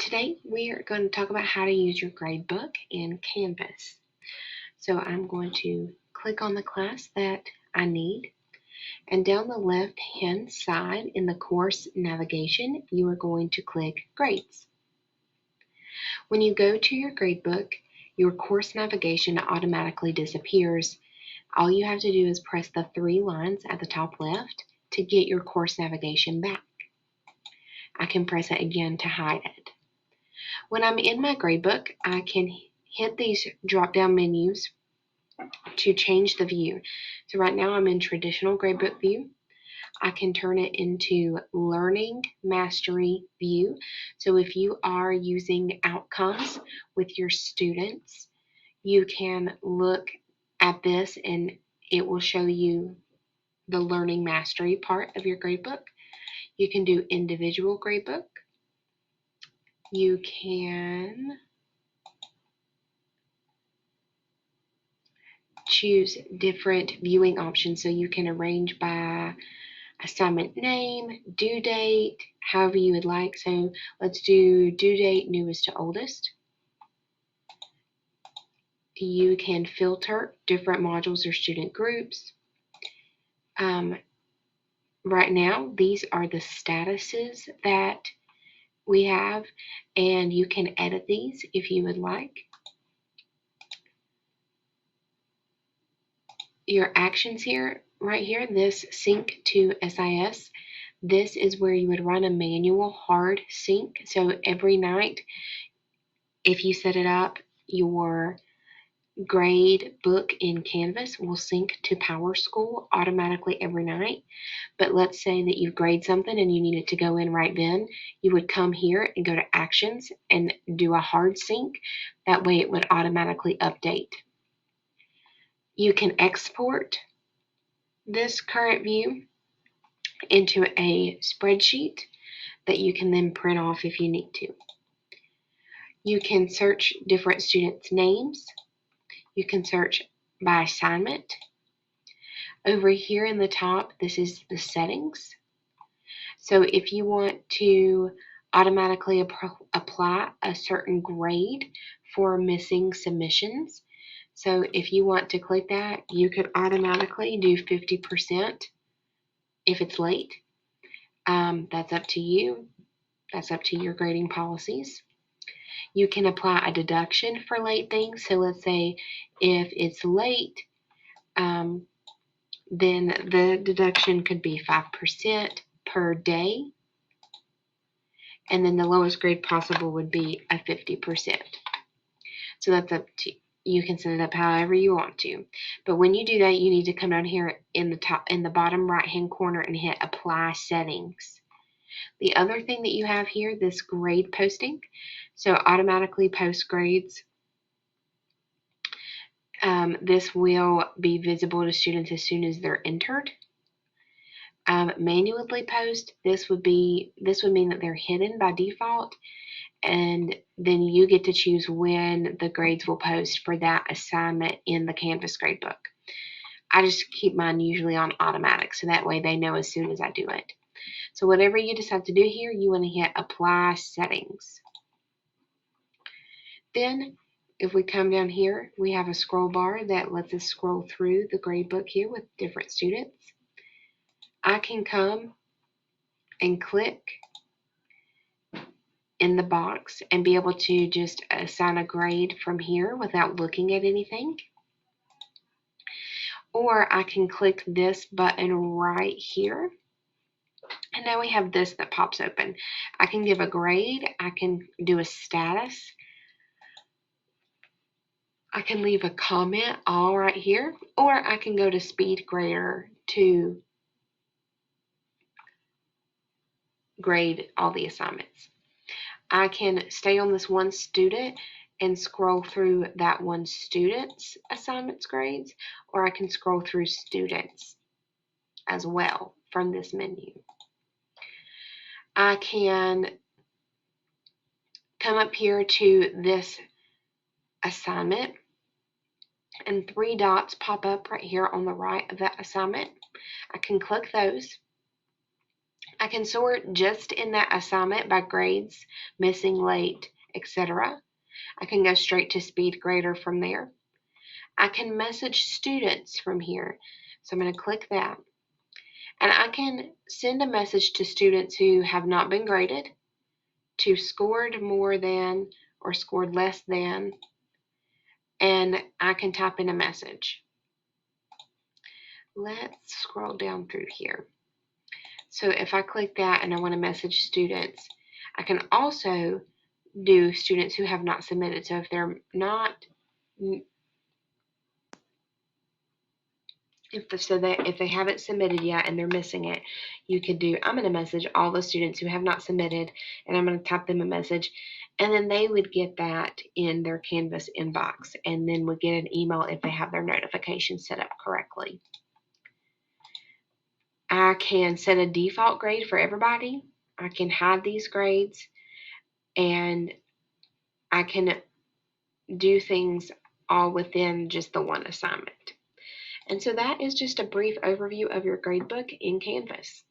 Today we are going to talk about how to use your gradebook in Canvas. So I'm going to click on the class that I need, and down the left hand side in the course navigation you are going to click Grades. When you go to your gradebook, your course navigation automatically disappears. All you have to do is press the three lines at the top left to get your course navigation back. I can press it again to hide it. When I'm in my gradebook, I can hit these drop-down menus to change the view. So right now I'm in traditional gradebook view. I can turn it into learning mastery view. So if you are using outcomes with your students, you can look at this and it will show you the learning mastery part of your gradebook. You can do individual gradebook. You can choose different viewing options, so you can arrange by assignment name, due date, however you would like. So let's do due date newest to oldest. You can filter different modules or student groups. Right now these are the statuses that we have, and you can edit these if you would like. Your actions here, right here, this sync to SIS, this is where you would run a manual hard sync. So every night, if you set it up, your grade book in Canvas will sync to PowerSchool automatically every night. But let's say that you grade something and you need it to go in right then, you would come here and go to Actions and do a hard sync. That way it would automatically update. You can export this current view into a spreadsheet that you can then print off if you need to. You can search different students' names. You can search by assignment. Over here in the top, this is the settings. So if you want to automatically apply a certain grade for missing submissions, so if you want to click that, you could automatically do 50% if it's late. That's up to you. That's up to your grading policies. You can apply a deduction for late things. So let's say if it's late, then the deduction could be 5% per day. And then the lowest grade possible would be a 50%. So that's up to you. You can set it up however you want to. But when you do that, you need to come down here in the bottom right hand corner and hit apply settings. The other thing that you have here, this grade posting, so automatically post grades. This will be visible to students as soon as they're entered. Manually post, this would mean that they're hidden by default, and then you get to choose when the grades will post for that assignment in the Canvas gradebook. I just keep mine usually on automatic, so that way they know as soon as I do it. So whatever you decide to do here, you want to hit apply settings. Then if we come down here, we have a scroll bar that lets us scroll through the gradebook here with different students. I can come and click in the box and be able to just assign a grade from here without looking at anything. Or I can click this button right here. And now we have this that pops open. I can give a grade. I can do a status. I can leave a comment all right here. Or I can go to speed grader to grade all the assignments. I can stay on this one student and scroll through that one student's assignments grades, or I can scroll through students as well from this menu. I can come up here to this assignment, and three dots pop up right here on the right of that assignment. I can click those. I can sort just in that assignment by grades, missing, late, etc. I can go straight to speed grader from there. I can message students from here. So I'm going to click that. And I can send a message to students who have not been graded, to scored more than or scored less than, and I can type in a message. Let's scroll down through here. So if I click that and I want to message students, I can also do students who have not submitted. So if they're not, if they haven't submitted yet and they're missing it, you could do, I'm going to message all the students who have not submitted, and I'm going to type them a message, and then they would get that in their Canvas inbox, and then would get an email if they have their notifications set up correctly. I can set a default grade for everybody. I can hide these grades, and I can do things all within just the one assignment. And so that is just a brief overview of your gradebook in Canvas.